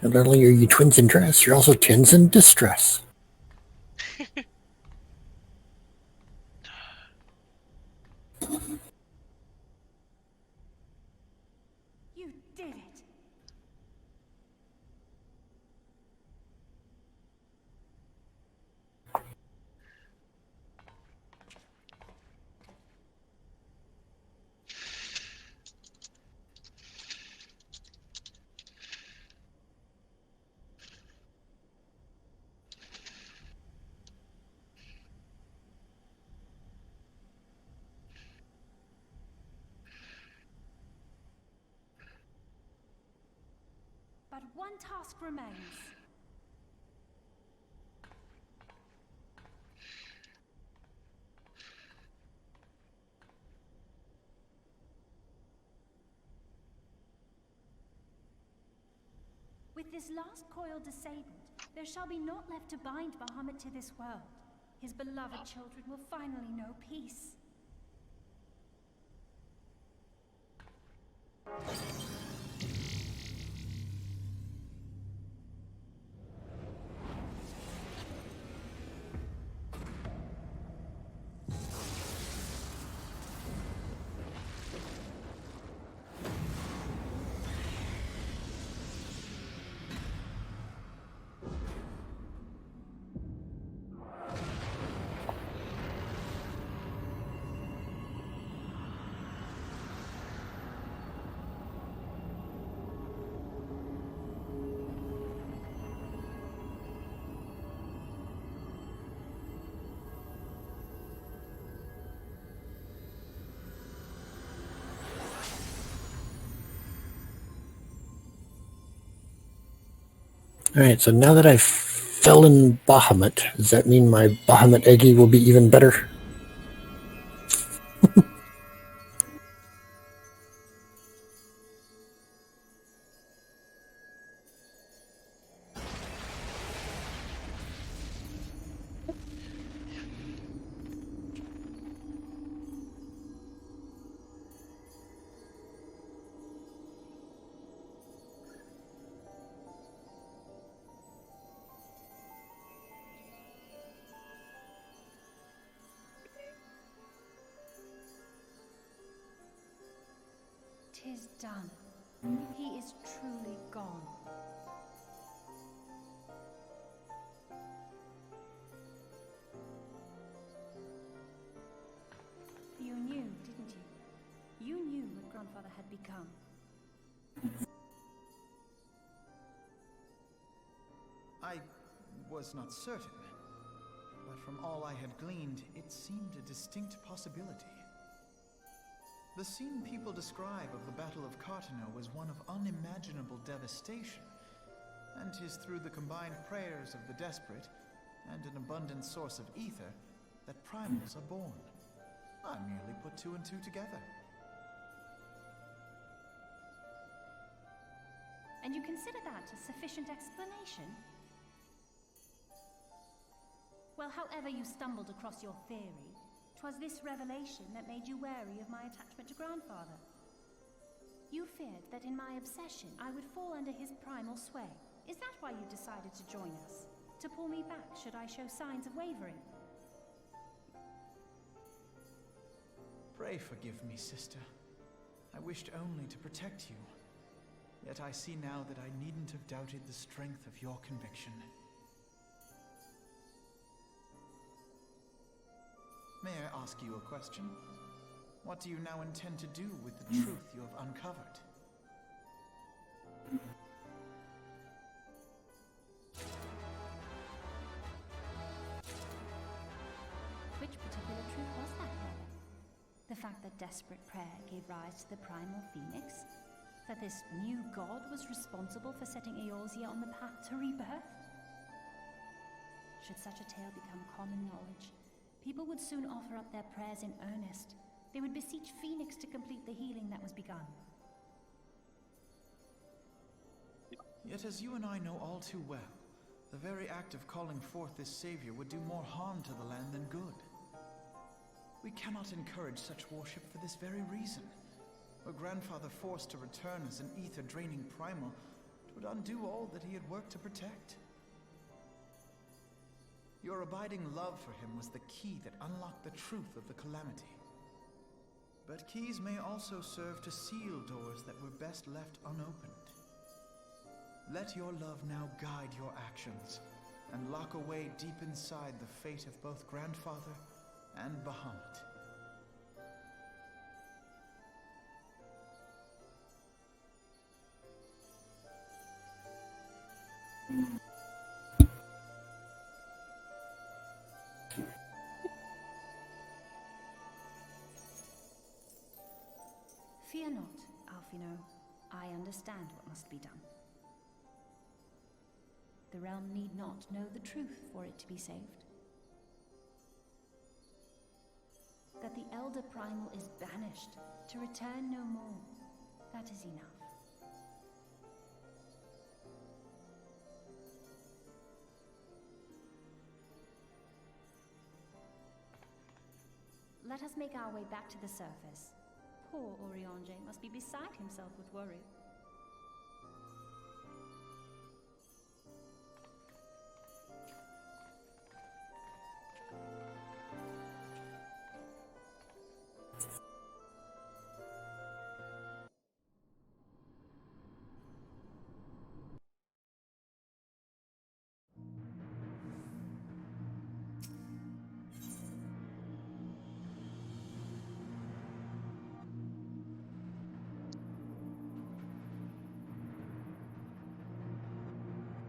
S1: Not only are you twins in dress, you're also twins in distress.
S5: You did it. But one task remains. With this last coil disabled, there shall be naught left to bind Bahamut to this world. His beloved children will finally know peace.
S1: Alright, so now that I fell in Bahamut, does that mean my Bahamut Eggie will be even better?
S5: Tis done. He is truly gone. You knew, didn't you? You knew what Grandfather had become.
S6: I was not certain, but from all I had gleaned, it seemed a distinct possibility. The scene people describe of the Battle of Cartano was one of unimaginable devastation, and 'tis through the combined prayers of the desperate and an abundant source of ether that primals are born. I merely put two and two together.
S5: And you consider that a sufficient explanation? Well, however you stumbled across your theory, 'twas this revelation that made you wary of my attachment to Grandfather. You feared that in my obsession, I would fall under his primal sway. Is that why you decided to join us? To pull me back should I show signs of wavering?
S6: Pray forgive me, sister. I wished only to protect you. Yet I see now that I needn't have doubted the strength of your conviction. May I ask you a question? What do you now intend to do with the truth you have uncovered?
S5: Which particular truth was that, brother? The fact that desperate prayer gave rise to the primal phoenix? That this new god was responsible for setting Eorzea on the path to rebirth? Should such a tale become common knowledge, people would soon offer up their prayers in earnest. They would beseech Phoenix to complete the healing that was begun.
S6: Yet as you and I know all too well, the very act of calling forth this savior would do more harm to the land than good. We cannot encourage such worship for this very reason. Were Grandfather forced to return as an ether-draining primal, would undo all that he had worked to protect. Your abiding love for him was the key that unlocked the truth of the calamity. But keys may also serve to seal doors that were best left unopened. Let your love now guide your actions, and lock away deep inside the fate of both Grandfather and Bahamut.
S5: Fear not, Alphino. I understand what must be done. The realm need not know the truth for it to be saved. That the Elder Primal is banished, to return no more. That is enough. Let us make our way back to the surface. Poor Oriange must be beside himself with worry.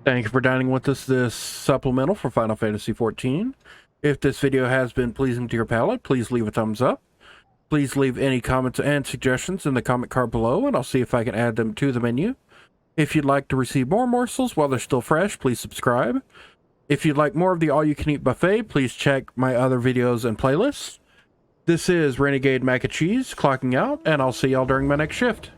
S2: Thank you for dining with us this supplemental for Final Fantasy XIV. If this video has been pleasing to your palate, please leave a thumbs up. Please leave any comments and suggestions in the comment card below, and I'll see if I can add them to the menu. If you'd like to receive more morsels while they're still fresh, please subscribe. If you'd like more of the all-you-can-eat buffet, please check my other videos and playlists. This is Renegade Mac and Cheese clocking out, and I'll see y'all during my next shift.